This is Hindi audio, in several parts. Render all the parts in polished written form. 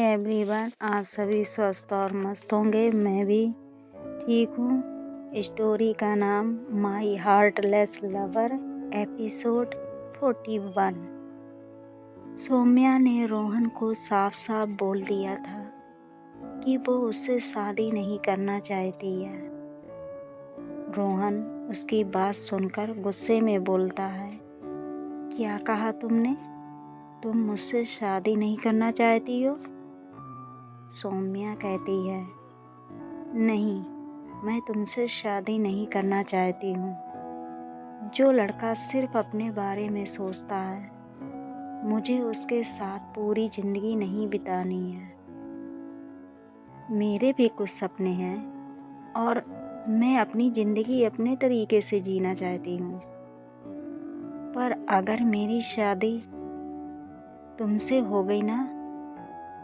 एवरीवन, आप सभी स्वस्थ और मस्त होंगे। मैं भी ठीक हूँ। स्टोरी का नाम माई हार्टलेस लवर, एपिसोड 41। सौम्या ने रोहन को साफ साफ बोल दिया था कि वो उससे शादी नहीं करना चाहती है। रोहन उसकी बात सुनकर गुस्से में बोलता है, क्या कहा तुमने? तुम मुझसे शादी नहीं करना चाहती हो? सौम्या कहती है, नहीं, मैं तुमसे शादी नहीं करना चाहती हूँ। जो लड़का सिर्फ अपने बारे में सोचता है, मुझे उसके साथ पूरी ज़िंदगी नहीं बितानी है। मेरे भी कुछ सपने हैं और मैं अपनी ज़िंदगी अपने तरीके से जीना चाहती हूँ। पर अगर मेरी शादी तुमसे हो गई ना,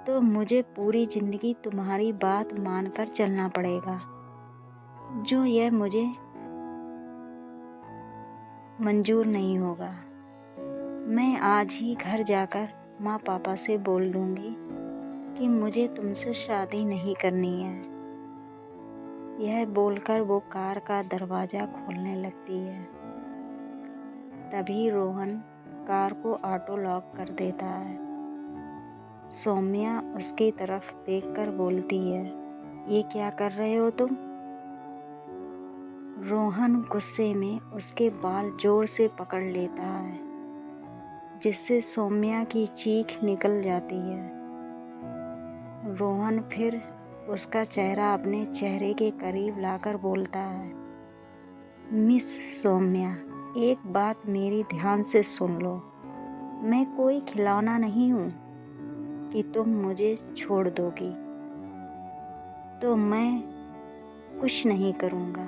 तो मुझे पूरी ज़िंदगी तुम्हारी बात मानकर चलना पड़ेगा। जो यह मुझे मंजूर नहीं होगा। मैं आज ही घर जाकर माँ पापा से बोल दूँगी कि मुझे तुमसे शादी नहीं करनी है। यह बोलकर वो कार का दरवाज़ा खोलने लगती है। तभी रोहन कार को ऑटो लॉक कर देता है। सौम्या उसकी तरफ देखकर बोलती है, ये क्या कर रहे हो तुम? रोहन गुस्से में उसके बाल जोर से पकड़ लेता है, जिससे सौम्या की चीख निकल जाती है। रोहन फिर उसका चेहरा अपने चेहरे के करीब लाकर बोलता है, मिस सौम्या, एक बात मेरी ध्यान से सुन लो। मैं कोई खिलौना नहीं हूँ कि तुम मुझे छोड़ दोगी। तो मैं कुछ नहीं करूँगा।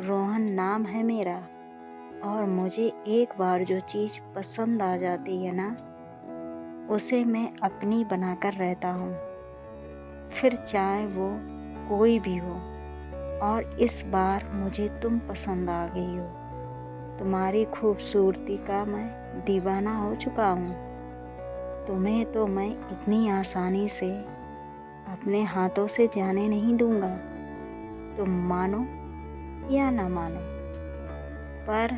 रोहन नाम है मेरा, और मुझे एक बार जो चीज़ पसंद आ जाती है ना, उसे मैं अपनी बनाकर रहता हूँ, फिर चाहे वो कोई भी हो। और इस बार मुझे तुम पसंद आ गई हो। तुम्हारी खूबसूरती का मैं दीवाना हो चुका हूँ। तुम्हें तो मैं इतनी आसानी से अपने हाथों से जाने नहीं दूँगा। तुम मानो या ना मानो, पर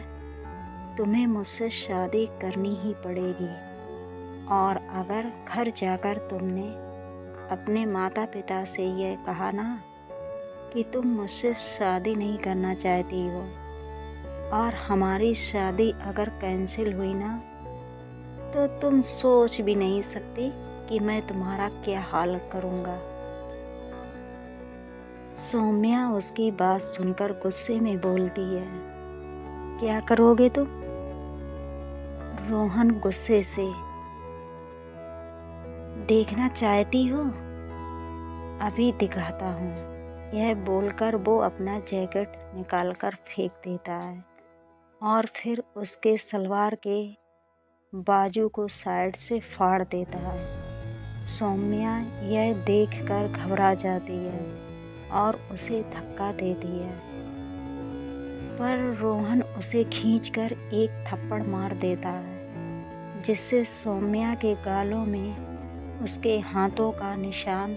तुम्हें मुझसे शादी करनी ही पड़ेगी। और अगर घर जाकर तुमने अपने माता पिता से यह कहा ना कि तुम मुझसे शादी नहीं करना चाहती हो, और हमारी शादी अगर कैंसिल हुई ना, तो तुम सोच भी नहीं सकती कि मैं तुम्हारा क्या हाल करूँगा। सौम्या उसकी बात सुनकर गुस्से में बोलती है, क्या करोगे तुम? रोहन गुस्से से, देखना चाहती हो? अभी दिखाता हूँ। यह बोलकर वो अपना जैकेट निकालकर फेंक देता है और फिर उसके सलवार के बाजू को साइड से फाड़ देता है। सौम्या यह देखकर घबरा जाती है और उसे धक्का देती है, पर रोहन उसे खींचकर एक थप्पड़ मार देता है, जिससे सौम्या के गालों में उसके हाथों का निशान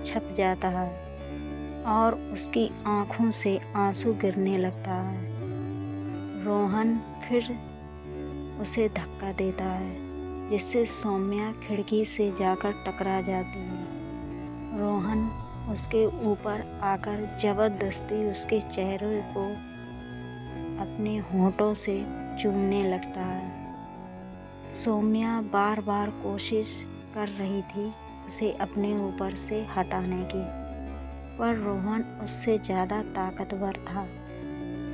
छप जाता है और उसकी आँखों से आंसू गिरने लगता है। रोहन फिर उसे धक्का देता है, जिससे सौम्या खिड़की से जाकर टकरा जाती है। रोहन उसके ऊपर आकर ज़बरदस्ती उसके चेहरे को अपने होठों से चूमने लगता है। सौम्या बार बार कोशिश कर रही थी उसे अपने ऊपर से हटाने की, पर रोहन उससे ज़्यादा ताकतवर था।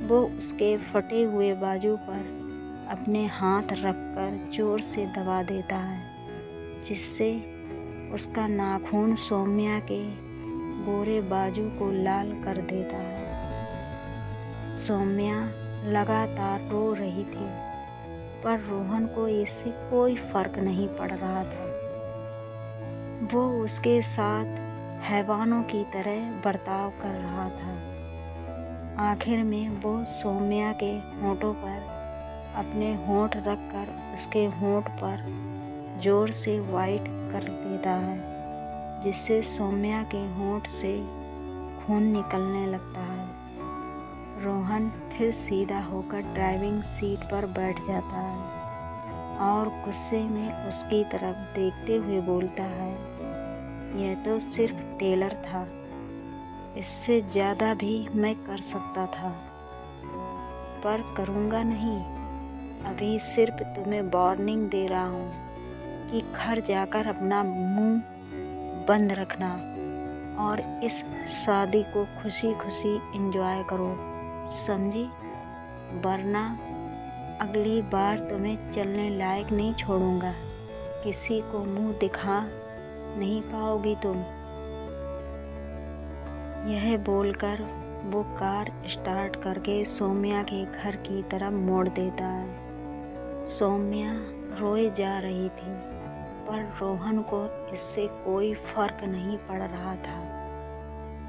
वो उसके फटे हुए बाजू पर अपने हाथ रखकर जोर से दबा देता है, जिससे उसका नाखून सौम्या के गोरे बाजू को लाल कर देता है। सौम्या लगातार रो रही थी, पर रोहन को इससे कोई फर्क नहीं पड़ रहा था। वो उसके साथ हैवानों की तरह बर्ताव कर रहा था। आखिर में वो सौम्या के होठों पर अपने होंठ रखकर उसके होंठ पर जोर से वाइट कर देता है। जिससे सौम्या के होंठ से खून निकलने लगता है। रोहन फिर सीधा होकर ड्राइविंग सीट पर बैठ जाता है और गुस्से में उसकी तरफ देखते हुए बोलता है, यह तो सिर्फ टेलर था, इससे ज़्यादा भी मैं कर सकता था, पर करूँगा नहीं। अभी सिर्फ तुम्हें वार्निंग दे रहा हूँ कि घर जाकर अपना मुंह बंद रखना और इस शादी को खुशी खुशी एंजॉय करो, समझी? वरना अगली बार तुम्हें चलने लायक नहीं छोड़ूंगा, किसी को मुंह दिखा नहीं पाओगी तुम। यह बोलकर वो कार स्टार्ट करके सौम्या के घर की तरफ मोड़ देता है। सौम्या रोए जा रही थी, पर रोहन को इससे कोई फर्क नहीं पड़ रहा था।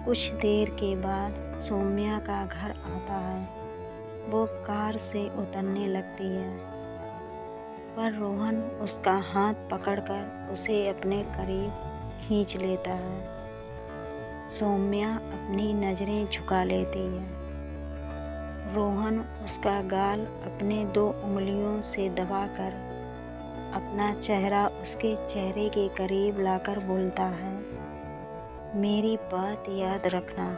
कुछ देर के बाद सौम्या का घर आता है। वो कार से उतरने लगती है, पर रोहन उसका हाथ पकड़कर उसे अपने करीब खींच लेता है। सौम्या अपनी नज़रें झुका लेती है। रोहन उसका गाल अपने 2 उंगलियों से दबाकर अपना चेहरा उसके चेहरे के करीब लाकर बोलता है, मेरी बात याद रखना,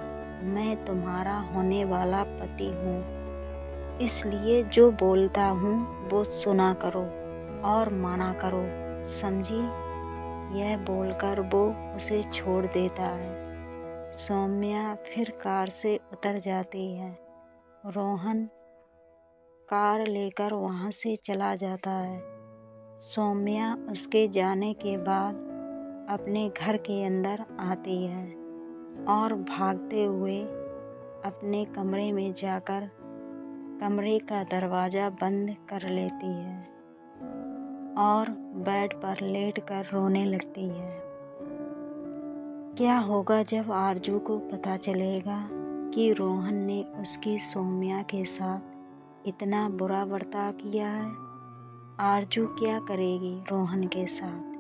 मैं तुम्हारा होने वाला पति हूँ, इसलिए जो बोलता हूँ वो सुना करो और माना करो, समझी? यह बोलकर वो उसे छोड़ देता है। सौम्या फिर कार से उतर जाती है। रोहन कार लेकर वहाँ से चला जाता है। सौम्या उसके जाने के बाद अपने घर के अंदर आती है और भागते हुए अपने कमरे में जाकर कमरे का दरवाज़ा बंद कर लेती है और बेड पर लेटकर रोने लगती है। क्या होगा जब आरजू को पता चलेगा कि रोहन ने उसकी सौम्या के साथ इतना बुरा बर्ताव किया है? आरजू क्या करेगी रोहन के साथ?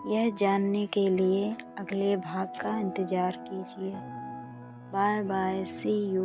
यह जानने के लिए अगले भाग का इंतज़ार कीजिए। Bye bye, see you.